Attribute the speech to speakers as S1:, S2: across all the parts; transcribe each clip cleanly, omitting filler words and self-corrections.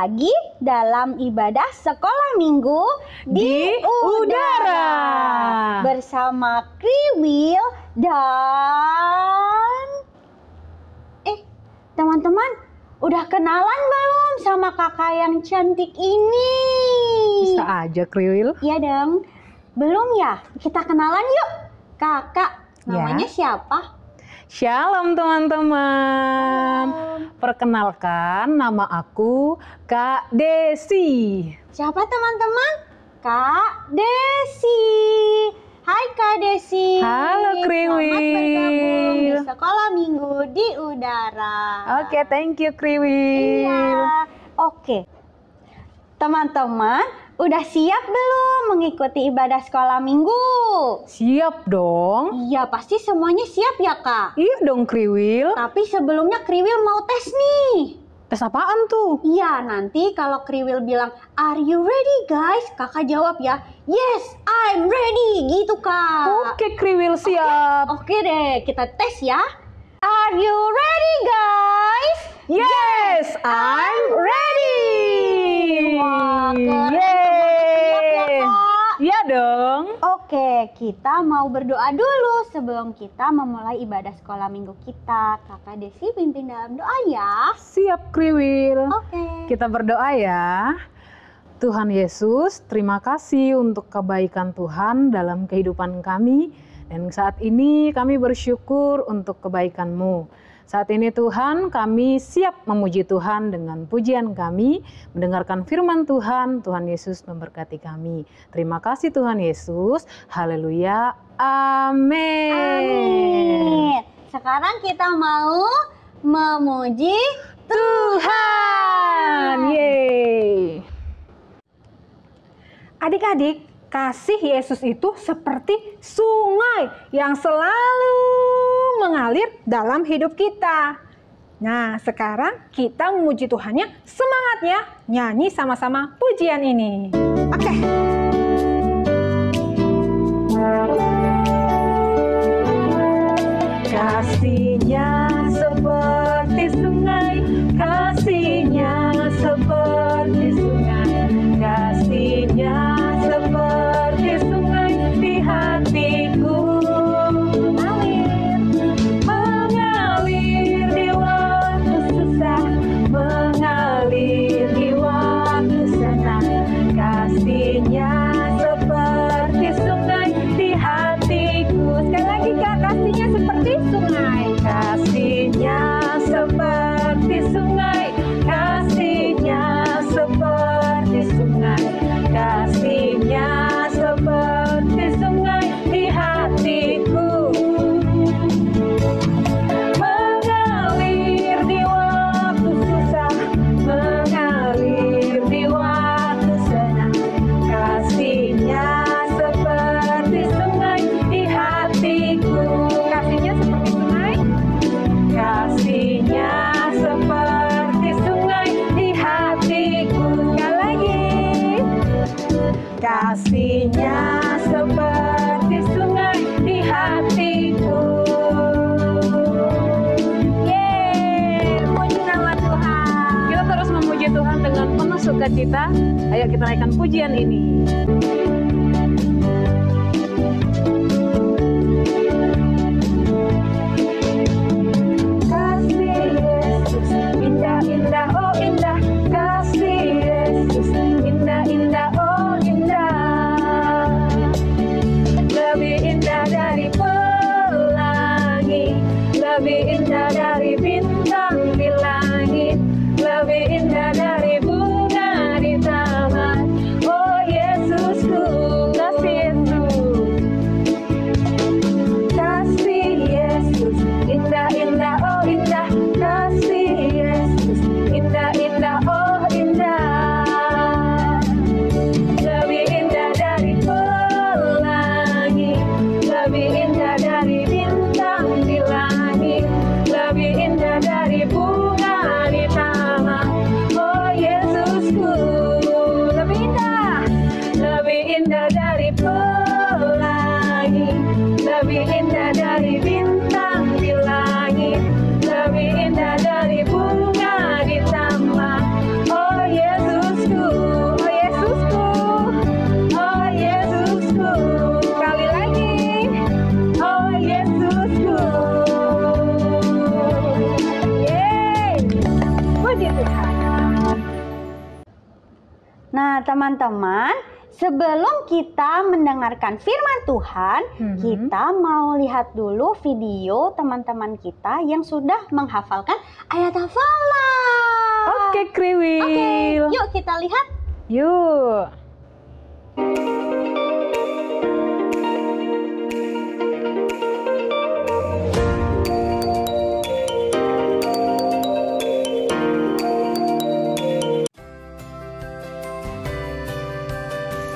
S1: lagi dalam ibadah sekolah minggu di udara bersama Kriwil dan teman-teman, udah kenalan belum sama kakak yang cantik ini?
S2: Bisa aja Kriwil.
S1: Iya dong. Belum ya? Kita kenalan yuk. Kakak namanya siapa?
S2: Shalom teman-teman. Perkenalkan, nama aku Kak Desi.
S1: Siapa teman-teman? Kak Desi. Hai Kak Desi.
S2: Halo Kriwil.
S1: Selamat bergabung di sekolah minggu di udara.
S2: Oke, thank you Kriwil.
S1: Iya. Oke. Teman-teman, udah siap belum mengikuti ibadah sekolah minggu?
S2: Siap dong.
S1: Iya, pasti semuanya siap ya Kak?
S2: Iya dong Kriwil.
S1: Tapi sebelumnya Kriwil mau tes nih.
S2: Tes apaan tuh?
S1: Iya, nanti kalau Kriwil bilang, "Are you ready guys?" Kakak jawab ya, "Yes, I'm ready." Gitu Kak.
S2: Oke Kriwil, siap.
S1: Oke deh, kita tes ya. Are you ready guys?
S2: Yes, I'm ready.
S1: Wah, keren.
S2: Yeay.
S1: Siap ya Kak?
S2: Iya dong.
S1: Oke, kita mau berdoa dulu sebelum kita memulai ibadah sekolah minggu kita. Kakak Desi pimpin dalam doa ya.
S2: Siap Kriwil.
S1: Oke.
S2: Kita berdoa ya. Tuhan Yesus, terima kasih untuk kebaikan Tuhan dalam kehidupan kami. Dan saat ini kami bersyukur untuk kebaikan-Mu. Saat ini Tuhan, kami siap memuji Tuhan dengan pujian kami, mendengarkan firman Tuhan. Tuhan Yesus memberkati kami. Terima kasih Tuhan Yesus. Haleluya. Amin.
S1: Amin. Sekarang kita mau memuji
S2: Tuhan. Yeay.
S3: Adik-adik, kasih Yesus itu seperti sungai yang selalu mengalir dalam hidup kita. Nah, sekarang kita memuji Tuhannya. Semangat ya, nyanyi sama-sama pujian ini. Oke.
S2: Kasihnya seperti sungai, kasihnya seperti sungai, kasihnya seperti sungai di hatiku. Mengalir di waktu susah, mengalir di waktu senang. Kasihnya seperti sungai di hatiku. Sekali lagi Kak, kasihnya seperti sungai. Kasihnya seperti sungai, kasihnya seperti sungai, kasihnya seperti sungai di hatiku. Mengalir di waktu susah, mengalir di waktu senang. Kasihnya seperti sungai di hatiku. Kasihnya seperti sungai, kasihnya seperti sungai di hatiku. Sekali lagi. Kasihnya seperti sungai di hatiku. Yeay, puji nama Tuhan. Kita terus memuji Tuhan dengan penuh sukacita. Ayo kita naikkan pujian ini. Kasih Yesus, indah-indah, oh indah. Kasih Yesus, indah-indah, oh indah. Lebih indah dari pelangi, lebih indah dari bintang di langit, lebih indah dari bunga di taman. Oh Yesusku,
S1: Nah, teman-teman, sebelum kita mendengarkan firman Tuhan, kita mau lihat dulu video teman-teman kita yang sudah menghafalkan ayat hafalan.
S2: Oke, Kriwil.
S1: Oke, yuk kita lihat.
S2: Yuk.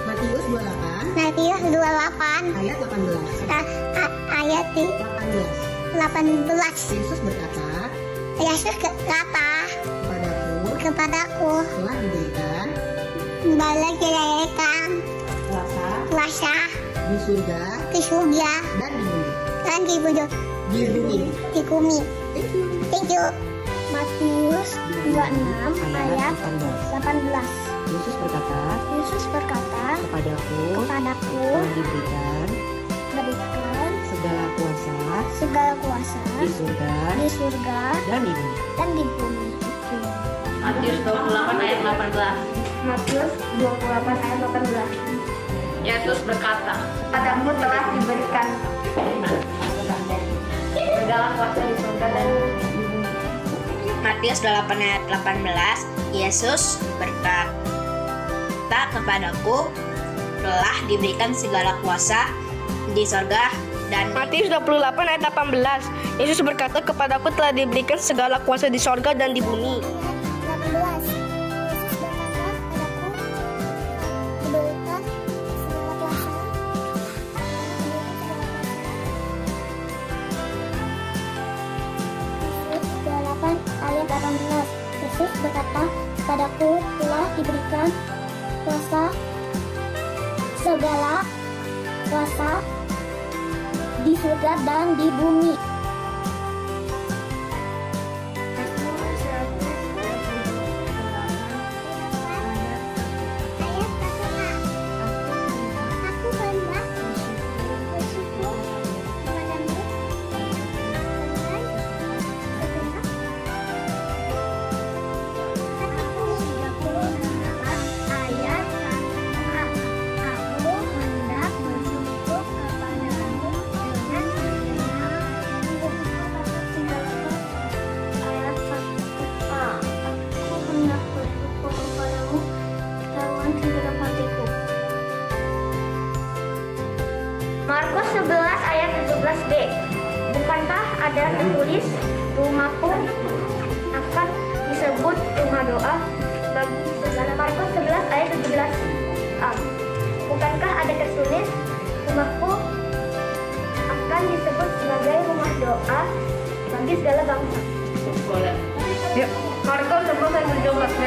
S4: Matius 28
S5: ayat 18.
S4: ayat 18.
S5: Yesus berkata,
S4: kepadaku
S5: telah diberikan
S4: kuasa
S5: di surga
S4: di surga
S5: dan di bumi.
S4: dan di bumi. Thank you. Matius 26 ayat 18.
S5: Yesus berkata, kepadaku telah diberikan segala kuasa di surga dan di bumi.
S6: Matius 28 ayat 18.
S4: Matius 28 ayat 18.
S6: Yesus berkata,
S4: Padamu telah diberikan
S6: segala kuasa di surga dan di bumi.
S7: Matius 8 ayat 18. Yesus berkata, kepadaku telah diberikan segala kuasa di sorga dan
S8: Matius 28 ayat 18. Yesus berkata, kepadaku telah diberikan segala kuasa di sorga dan di bumi.
S4: 18. Yesus berkata, kepadaku diberikan segala kuasa. Matius 28 ayat 18. Yesus berkata, kepadaku telah diberikan segala kuasa di surga dan di bumi.
S9: Markus 11 ayat 17b. Bukankah ada tertulis, rumahku akan disebut rumah doa bagi segala. Markus 11 ayat 17a. Bukankah ada tertulis, rumahku akan disebut sebagai rumah doa bagi segala bangsa.
S6: Yuk. Markus 11 ayat 17b.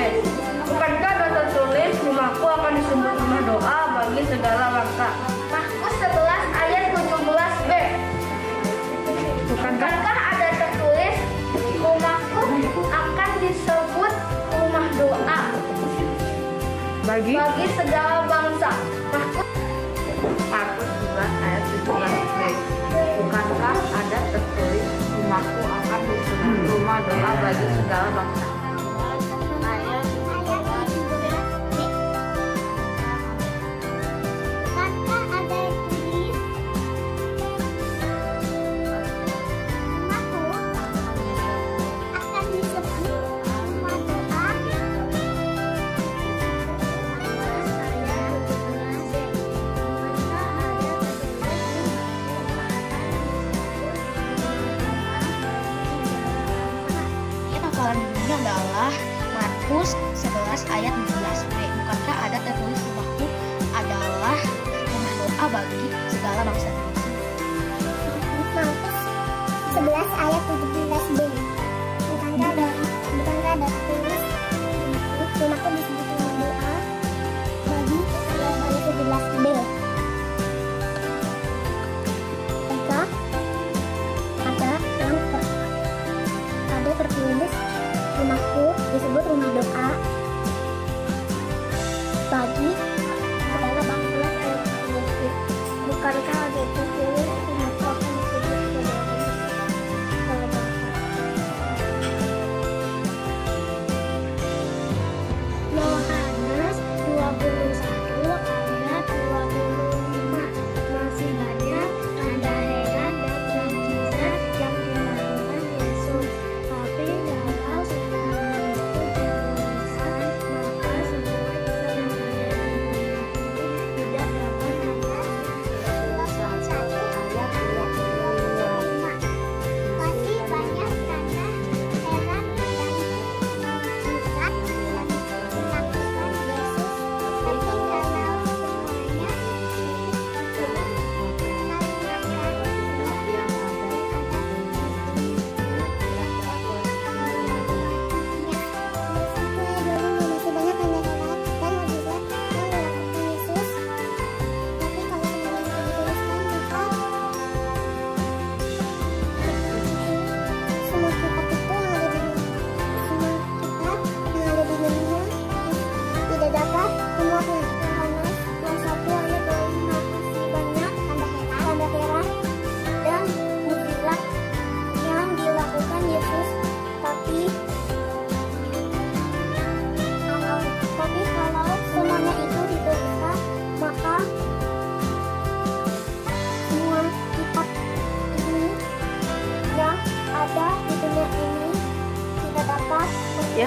S6: Bukankah ada tertulis, rumahku akan disebut rumah doa bagi segala bangsa.
S9: Markus 11 ayat 17b. Bukankah ada tertulis, rumahku akan disebut rumah doa
S6: Bagi
S9: segala bangsa.
S6: Markus 11 ayat 17b. Bukankah ada tertulis, rumahku akan disebut rumah doa bagi segala bangsa.
S4: Hafalan Bunda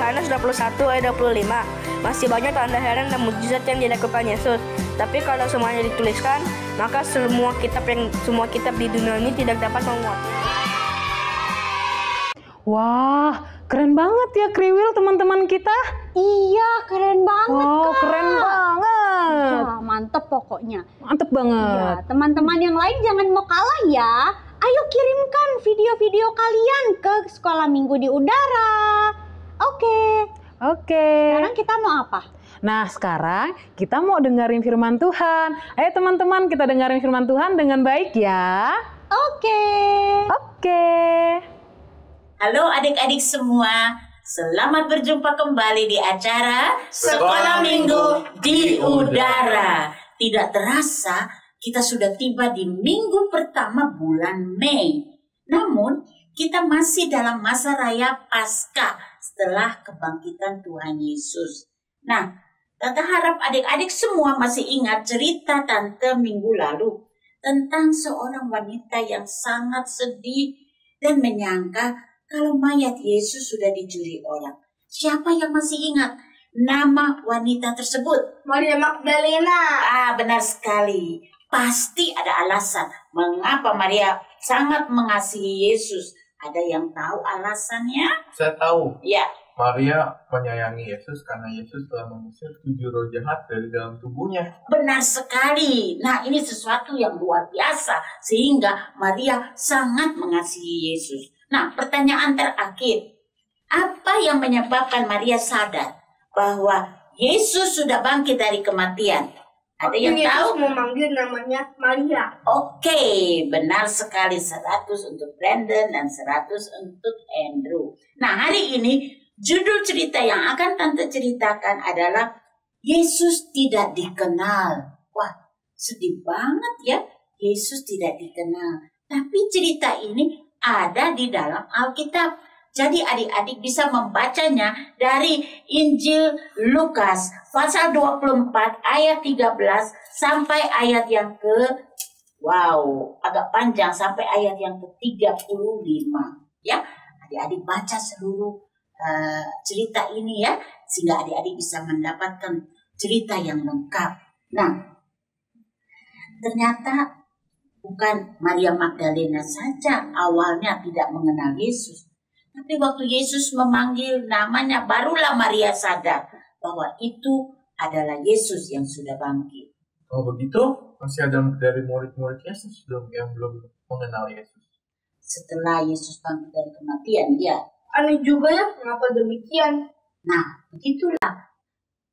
S8: Yohanes 21 ayat 25. Masih banyak tanda heran dan mujizat yang dilakukan Yesus. Tapi kalau semuanya dituliskan, maka semua kitab di dunia ini tidak dapat memuat.
S2: Wah, keren banget ya Kriwil teman-teman kita.
S1: Iya, keren banget,
S2: Wow,
S1: Kak.
S2: keren banget.
S1: Ya, mantep pokoknya.
S2: Mantep banget.
S1: Ya, teman-teman yang lain jangan mau kalah ya. Ayo kirimkan video-video kalian ke Sekolah Minggu di Udara. Oke. Sekarang kita mau apa?
S2: Nah, sekarang kita mau dengerin firman Tuhan. Ayo teman-teman, kita dengerin firman Tuhan dengan baik ya.
S1: Oke.
S10: Halo adik-adik semua, selamat berjumpa kembali di acara Sekolah Minggu di Udara. Tidak terasa, kita sudah tiba di minggu pertama bulan Mei. Namun, kita masih dalam masa raya Paskah setelah kebangkitan Tuhan Yesus. Nah, Tante harap adik-adik semua masih ingat cerita Tante minggu lalu tentang seorang wanita yang sangat sedih dan menyangka kalau mayat Yesus sudah dicuri orang. Siapa yang masih ingat nama wanita tersebut?
S9: Maria Magdalena.
S10: Benar sekali. Pasti ada alasan mengapa Maria sangat mengasihi Yesus. Ada yang tahu alasannya?
S11: Saya tahu.
S10: Ya.
S11: Maria menyayangi Yesus karena Yesus telah mengusir 7 roh jahat dari dalam tubuhnya.
S10: Benar sekali. Nah, ini sesuatu yang luar biasa sehingga Maria sangat mengasihi Yesus. Nah, pertanyaan terakhir. Apa yang menyebabkan Maria sadar bahwa Yesus sudah bangkit dari kematian? Ada yang tahu?
S9: Yesus memanggil namanya Maria.
S10: Oke, benar sekali. 100 untuk Brandon dan 100 untuk Andrew. Nah, hari ini judul cerita yang akan Tante ceritakan adalah Yesus tidak dikenal. Wah, sedih banget ya. Yesus tidak dikenal. Tapi cerita ini ada di dalam Alkitab. Jadi adik-adik bisa membacanya dari Injil Lukas pasal 24 ayat 13 sampai ayat yang agak panjang sampai ayat yang ke-35 ya. Adik-adik baca seluruh cerita ini ya, sehingga adik-adik bisa mendapatkan cerita yang lengkap. Nah, ternyata bukan Maria Magdalena saja awalnya tidak mengenal Yesus. Tapi waktu Yesus memanggil namanya, barulah Maria sadar bahwa itu adalah Yesus yang sudah bangkit.
S11: Oh begitu? Masih ada dari murid-murid Yesus yang belum mengenal Yesus.
S10: Setelah Yesus bangkit dari kematian, ya.
S9: Aneh juga ya, mengapa demikian?
S10: Nah, begitulah.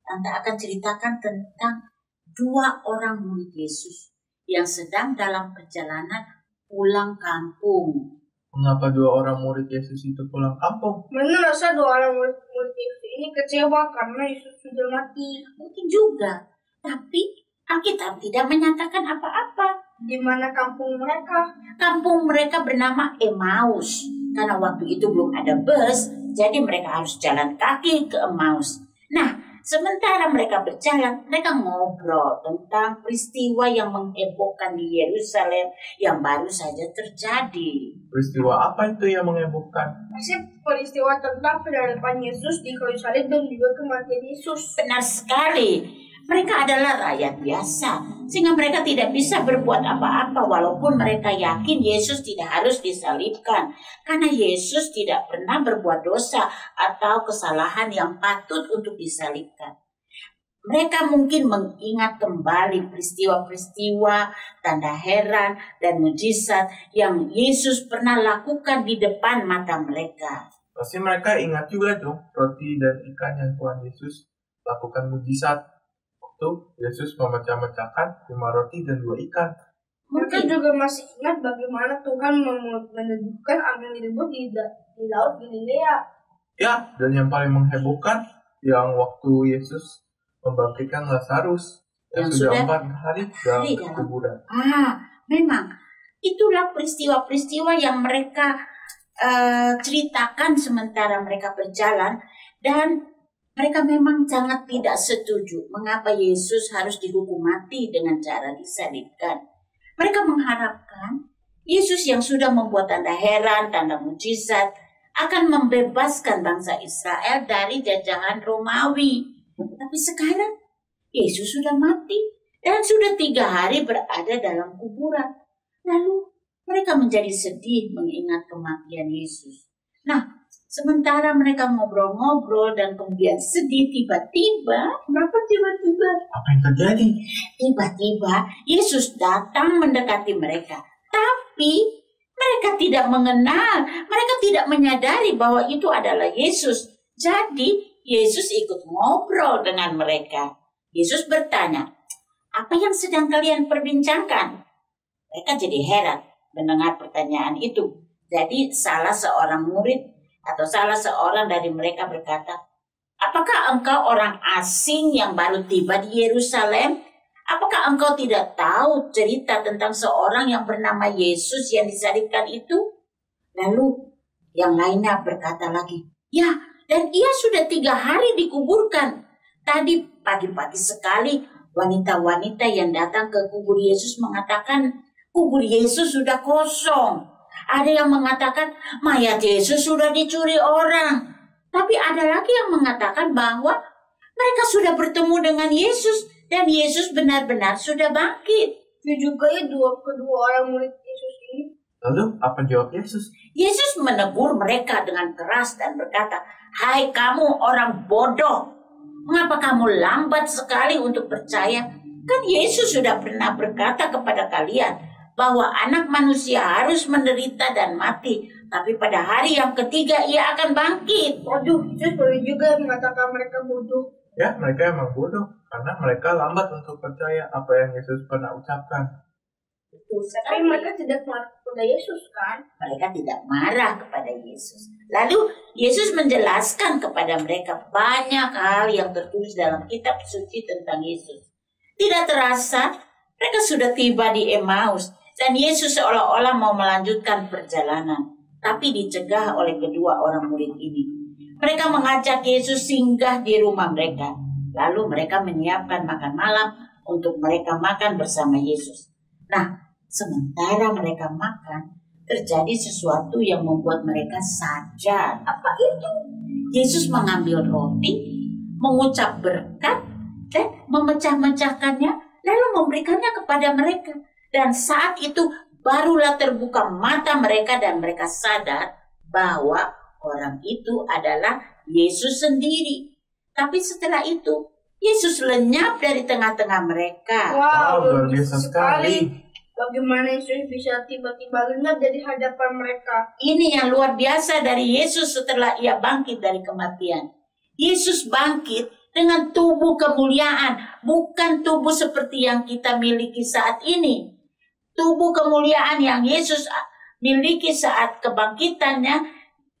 S10: Tante akan ceritakan tentang 2 orang murid Yesus yang sedang dalam perjalanan pulang kampung.
S11: Mengapa 2 orang murid Yesus itu pulang kampung?
S9: Mana rasa 2 orang murid Yesus ini kecewa karena Yesus sudah mati.
S10: Mungkin juga, tapi Alkitab tidak menyatakan apa-apa.
S9: Di mana kampung mereka?
S10: Kampung mereka bernama Emmaus. Karena waktu itu belum ada bus, jadi mereka harus jalan kaki ke Emmaus. Nah, sementara mereka berjalan, mereka ngobrol tentang peristiwa yang menghebohkan di Yerusalem yang baru saja terjadi.
S11: Peristiwa apa itu yang menghebohkan?
S9: Masih peristiwa tentang pendaratan Yesus di kayu salib dan juga kematian Yesus.
S10: Benar sekali. Mereka adalah rakyat biasa, sehingga mereka tidak bisa berbuat apa-apa walaupun mereka yakin Yesus tidak harus disalibkan. Karena Yesus tidak pernah berbuat dosa atau kesalahan yang patut untuk disalibkan. Mereka mungkin mengingat kembali peristiwa-peristiwa, tanda heran, dan mujizat yang Yesus pernah lakukan di depan mata mereka.
S11: Pasti mereka ingat juga dong roti dan ikan yang Tuhan Yesus lakukan mujizat. Yesus memecah-mecahkan 5 roti dan 2 ikan.
S9: Mereka juga masih ingat bagaimana Tuhan menedupkan angin ribut di laut Galilea.
S11: Ya, dan yang paling menghebohkan yang waktu Yesus membangkitkan Lazarus yang sudah 4 hari dalam kuburan.
S10: Memang itulah peristiwa-peristiwa yang mereka ceritakan sementara mereka berjalan, dan mereka memang sangat tidak setuju mengapa Yesus harus dihukum mati dengan cara disalibkan. Mereka mengharapkan Yesus yang sudah membuat tanda heran, tanda mujizat, akan membebaskan bangsa Israel dari jajahan Romawi. Tapi sekarang Yesus sudah mati dan sudah 3 hari berada dalam kuburan. Lalu mereka menjadi sedih mengingat kematian Yesus. Nah, sementara mereka ngobrol-ngobrol dan kemudian sedih, tiba-tiba, kenapa tiba-tiba?
S11: Apa yang terjadi?
S10: Tiba-tiba Yesus datang mendekati mereka. Tapi mereka tidak mengenal, mereka tidak menyadari bahwa itu adalah Yesus. Jadi Yesus ikut ngobrol dengan mereka. Yesus bertanya, "Apa yang sedang kalian perbincangkan?" Mereka jadi heran mendengar pertanyaan itu. Jadi salah seorang murid atau salah seorang dari mereka berkata, "Apakah engkau orang asing yang baru tiba di Yerusalem? Apakah engkau tidak tahu cerita tentang seorang yang bernama Yesus yang disalibkan itu?" Lalu yang lainnya berkata lagi, "Ya, dan ia sudah 3 hari dikuburkan. Tadi pagi-pagi sekali wanita-wanita yang datang ke kubur Yesus mengatakan kubur Yesus sudah kosong. Ada yang mengatakan mayat Yesus sudah dicuri orang. Tapi ada lagi yang mengatakan bahwa mereka sudah bertemu dengan Yesus dan Yesus benar-benar sudah bangkit."
S9: Itu juga ya kedua orang murid Yesus ini.
S11: Lalu apa jawab Yesus?
S10: Yesus menegur mereka dengan keras dan berkata, "Hai kamu orang bodoh, mengapa kamu lambat sekali untuk percaya? Kan Yesus sudah pernah berkata kepada kalian bahwa anak manusia harus menderita dan mati, tapi pada hari yang ketiga ia akan bangkit."
S9: Waduh, Yesus boleh juga mengatakan mereka bodoh.
S11: Ya, mereka emang bodoh karena mereka lambat untuk percaya apa yang Yesus pernah ucapkan.
S9: Tapi mereka tidak marah kepada Yesus kan?
S10: Mereka tidak marah kepada Yesus. Lalu Yesus menjelaskan kepada mereka banyak hal yang tertulis dalam kitab suci tentang Yesus. Tidak terasa mereka sudah tiba di Emmaus dan Yesus seolah-olah mau melanjutkan perjalanan, tapi dicegah oleh kedua orang murid ini. Mereka mengajak Yesus singgah di rumah mereka. Lalu mereka menyiapkan makan malam untuk mereka makan bersama Yesus. Nah, sementara mereka makan, terjadi sesuatu yang membuat mereka sadar. Apa itu? Yesus mengambil roti, mengucap berkat, dan memecah-mecahkannya, lalu memberikannya kepada mereka. Dan saat itu barulah terbuka mata mereka dan mereka sadar bahwa orang itu adalah Yesus sendiri. Tapi setelah itu, Yesus lenyap dari tengah-tengah mereka.
S9: Wow,
S11: luar biasa sekali.
S9: Bagaimana Yesus bisa tiba-tiba lenyap dari hadapan mereka?
S10: Ini yang luar biasa dari Yesus setelah ia bangkit dari kematian. Yesus bangkit dengan tubuh kemuliaan, bukan tubuh seperti yang kita miliki saat ini. Tubuh kemuliaan yang Yesus miliki saat kebangkitannya,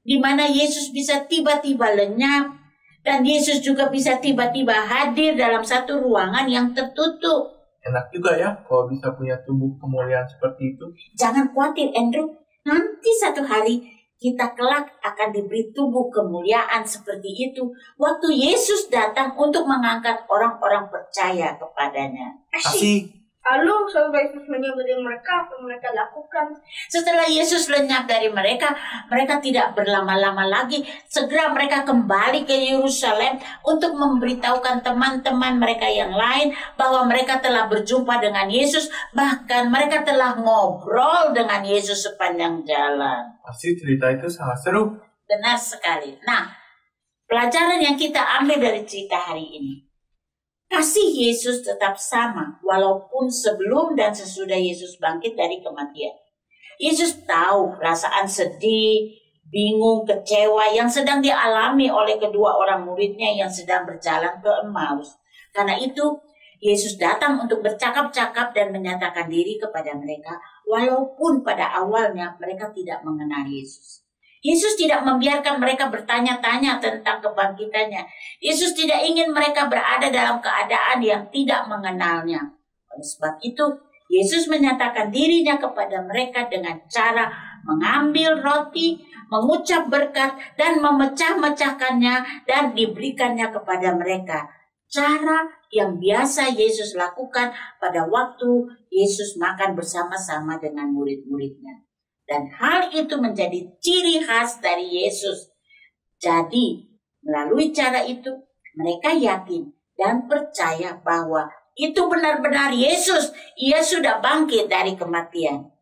S10: di mana Yesus bisa tiba-tiba lenyap, dan Yesus juga bisa tiba-tiba hadir dalam satu ruangan yang tertutup.
S11: Enak juga ya kalau bisa punya tubuh kemuliaan seperti itu.
S10: Jangan khawatir Andrew, nanti satu hari kita kelak akan diberi tubuh kemuliaan seperti itu waktu Yesus datang untuk mengangkat orang-orang percaya kepadanya.
S11: Asik.
S9: Lalu setelah Yesus lenyap dari mereka, apa mereka lakukan?
S10: Setelah Yesus lenyap dari mereka, mereka tidak berlama-lama lagi. Segera mereka kembali ke Yerusalem untuk memberitahukan teman-teman mereka yang lain bahwa mereka telah berjumpa dengan Yesus. Bahkan mereka telah ngobrol dengan Yesus sepanjang jalan.
S11: Pasti cerita itu sangat seru.
S10: Benar sekali. Nah, pelajaran yang kita ambil dari cerita hari ini. Kasih Yesus tetap sama walaupun sebelum dan sesudah Yesus bangkit dari kematian. Yesus tahu perasaan sedih, bingung, kecewa yang sedang dialami oleh kedua orang muridnya yang sedang berjalan ke Emmaus. Karena itu, Yesus datang untuk bercakap-cakap dan menyatakan diri kepada mereka walaupun pada awalnya mereka tidak mengenal Yesus. Yesus tidak membiarkan mereka bertanya-tanya tentang kebangkitannya. Yesus tidak ingin mereka berada dalam keadaan yang tidak mengenalnya. Oleh sebab itu, Yesus menyatakan dirinya kepada mereka dengan cara mengambil roti, mengucap berkat, dan memecah-mecahkannya dan diberikannya kepada mereka. Cara yang biasa Yesus lakukan pada waktu Yesus makan bersama-sama dengan murid-muridnya. Dan hal itu menjadi ciri khas dari Yesus. Jadi, melalui cara itu, mereka yakin dan percaya bahwa itu benar-benar Yesus. Ia sudah bangkit dari kematian.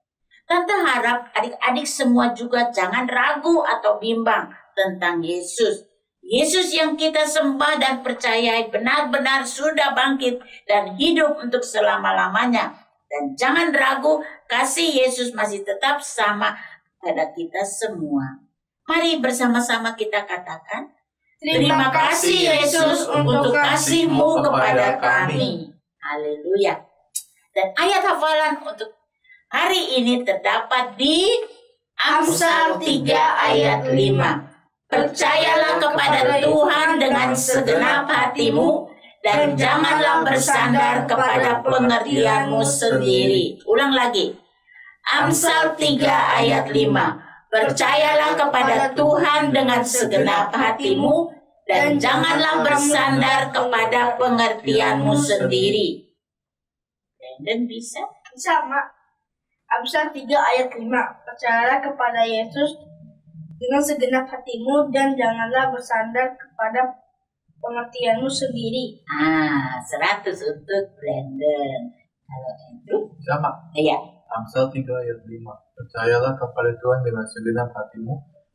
S10: Tante harap adik-adik semua juga jangan ragu atau bimbang tentang Yesus. Yesus yang kita sembah dan percayai benar-benar sudah bangkit dan hidup untuk selama-lamanya. Dan jangan ragu, kasih Yesus masih tetap sama pada kita semua. Mari bersama-sama kita katakan, terima kasih Yesus untuk kasih-Mu kepada kami. Haleluya. Dan ayat hafalan untuk hari ini terdapat di Amsal 3 ayat 5. Percayalah kepada Tuhan dengan segenap hatimu dan janganlah bersandar kepada pengertianmu sendiri. Ulang lagi. Amsal 3 ayat 5. Percayalah kepada Tuhan dengan segenap hatimu dan janganlah bersandar kepada pengertianmu sendiri. Brandon bisa?
S9: Bisa, Mak. Amsal 3 ayat 5. Percayalah kepada Yesus dengan segenap hatimu dan janganlah bersandar kepada pengertianmu sendiri.
S10: 100 untuk Brandon. Kalau Andrew?
S11: Sama.
S10: Iya.
S11: Amsal 3 ayat 5. Percayalah kepada Tuhan dengan segenap hatimu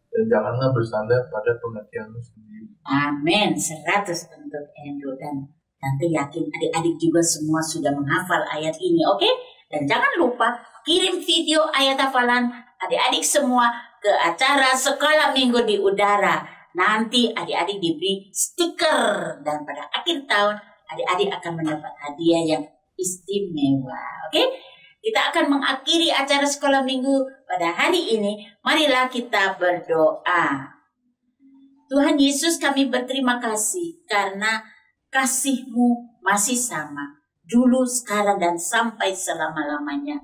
S11: dan janganlah bersandar pada pengertianmu sendiri.
S10: Amin. 100 untuk Andrew. Dan Tante yakin adik-adik juga semua sudah menghafal ayat ini, oke? Dan jangan lupa kirim video ayat hafalan adik-adik semua ke acara Sekolah Minggu di Udara. Nanti adik-adik diberi stiker dan pada akhir tahun adik-adik akan mendapat hadiah yang istimewa. Oke? Kita akan mengakhiri acara Sekolah Minggu pada hari ini. Marilah kita berdoa. Tuhan Yesus, kami berterima kasih karena kasih-Mu masih sama, dulu, sekarang, dan sampai selama-lamanya.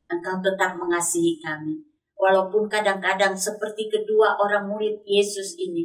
S10: Engkau tetap mengasihi kami. Walaupun kadang-kadang seperti kedua orang murid Yesus ini,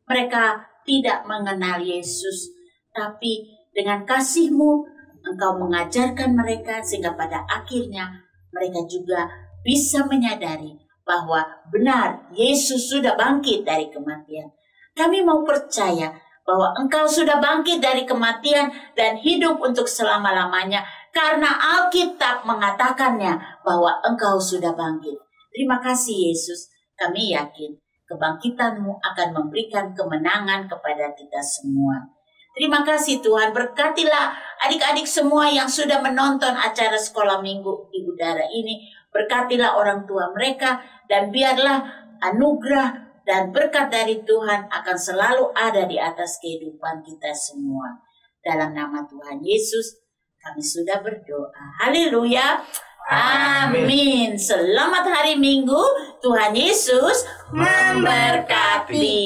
S10: mereka tidak mengenal Yesus, tapi dengan kasih-Mu, Engkau mengajarkan mereka sehingga pada akhirnya mereka juga bisa menyadari bahwa benar Yesus sudah bangkit dari kematian. Kami mau percaya bahwa Engkau sudah bangkit dari kematian dan hidup untuk selama-lamanya karena Alkitab mengatakannya bahwa Engkau sudah bangkit. Terima kasih Yesus, kami yakin kebangkitan-Mu akan memberikan kemenangan kepada kita semua. Terima kasih Tuhan, berkatilah adik-adik semua yang sudah menonton acara Sekolah Minggu di Udara ini. Berkatilah orang tua mereka dan biarlah anugerah dan berkat dari Tuhan akan selalu ada di atas kehidupan kita semua. Dalam nama Tuhan Yesus, kami sudah berdoa. Haleluya. Amin. Selamat hari Minggu. Tuhan Yesus memberkati.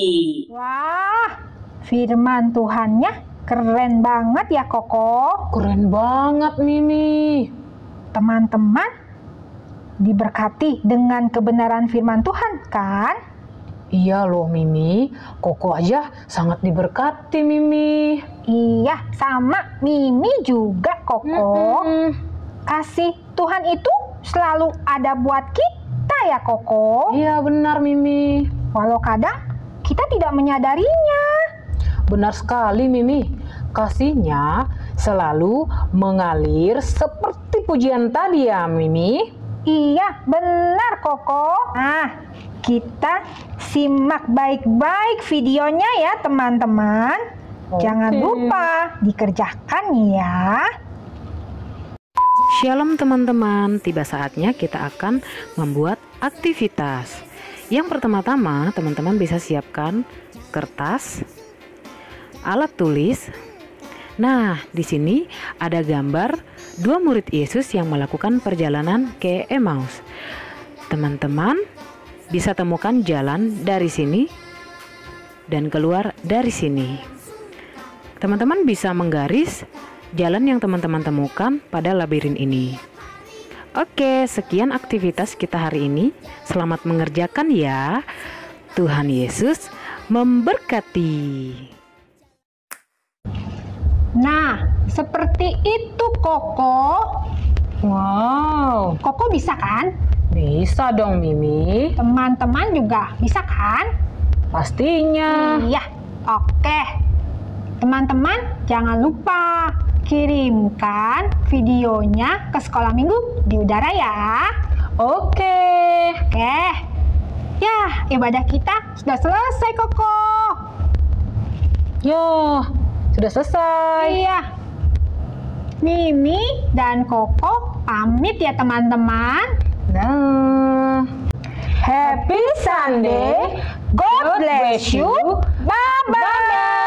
S3: Wah, firman Tuhannya keren banget ya Koko.
S2: Keren banget Mimi.
S3: Teman-teman diberkati dengan kebenaran firman Tuhan kan?
S2: Iya loh Mimi, Koko aja sangat diberkati Mimi.
S3: Iya, sama Mimi juga Koko. Kasih Tuhan itu selalu ada buat kita ya Koko.
S2: Iya benar Mimi.
S3: Walau kadang kita tidak menyadarinya.
S2: Benar sekali Mimi, kasihnya selalu mengalir seperti pujian tadi ya Mimi.
S3: Iya benar Koko. Nah, kita simak baik-baik videonya ya teman-teman. Jangan lupa dikerjakan ya.
S2: Shalom teman-teman, tiba saatnya kita akan membuat aktivitas. Yang pertama-tama teman-teman bisa siapkan kertas, alat tulis. Nah, di sini ada gambar dua murid Yesus yang melakukan perjalanan ke Emmaus. Teman-teman bisa temukan jalan dari sini dan keluar dari sini. Teman-teman bisa menggaris jalan yang teman-teman temukan pada labirin ini. Oke, sekian aktivitas kita hari ini. Selamat mengerjakan ya. Tuhan Yesus memberkati.
S3: Nah, seperti itu Koko.
S2: Wow.
S3: Koko bisa kan
S2: Bisa dong, Mimi.
S3: Teman-teman juga bisa kan?
S2: Pastinya.
S3: Iya, oke. Teman-teman jangan lupa kirimkan videonya ke Sekolah Minggu di Udara ya.
S2: Oke.
S3: Ya, ibadah kita sudah selesai, Koko.
S2: Yo, sudah selesai.
S3: Iya. Mimi dan Koko pamit ya teman-teman.
S2: Nah,
S3: Happy Sunday. God bless you. Bye-bye.